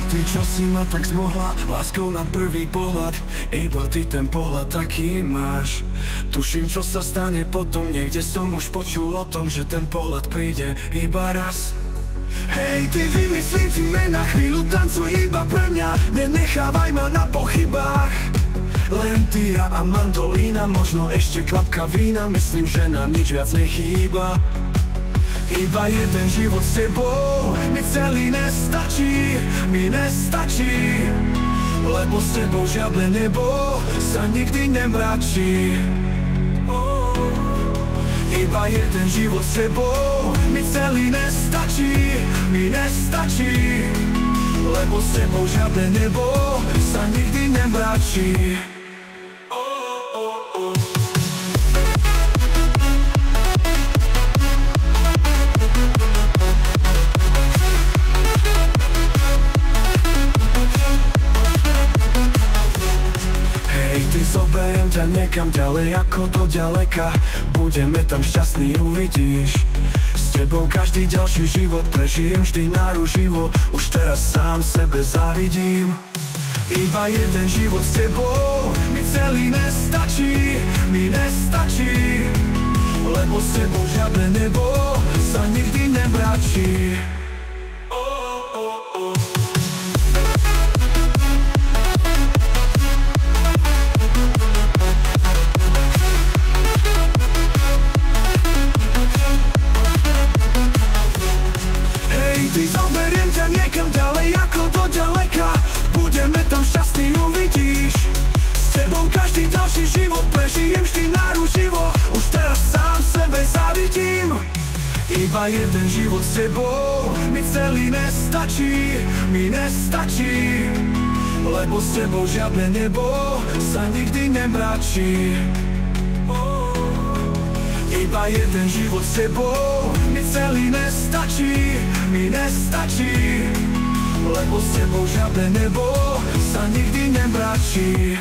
Ty, čo si ma tak zmohla, láskou na prvý pohľad. Iba ty ten pohľad taký máš. Tuším, čo sa stane potom. Niekde som už počul o tom, že ten pohľad príde iba raz. Hej, ty vymyslí si na chvíľu, tancuj iba pre mňa. Nenechávaj ma na pochybách. Len ty a mandolína, možno ešte kvapka vína. Myslím, že nám nič viac nechýba. Iba jeden život s tebou mi celý nestačí, mi nestačí. Lebo s tebou žiadne nebo sa nikdy nemračí. Iba jeden život s tebou mi celý nestačí, mi nestačí. Lebo s tebou žiadne nebo sa nikdy nemračí. Zoberiem ťa niekam ďalej ako do ďaleka. Budeme tam šťastní, uvidíš. S tebou každý ďalší život prežijem vždy naruživo. Už teraz sám sebe závidím. Iba jeden život s tebou mi celý nestačí, mi nestačí. Lebo s tebou žiadne nebo sa nikdy nemračí. Zoberiem ťa niekam ďalej ako do ďaleka. Budeme tam šťastní, uvidíš. S tebou každý ďalší život prežijem vždy naruživo. Už teraz sám sebe závidím. Iba jeden život s tebou mi celý nestačí, mi nestačí. Lebo s tebou žiadne nebo sa nikdy nemračí. Iba jeden život s tebou mi celý nestačí, mi nestačí. Lebo s tebou žiadne nebo sa nikdy nemračí.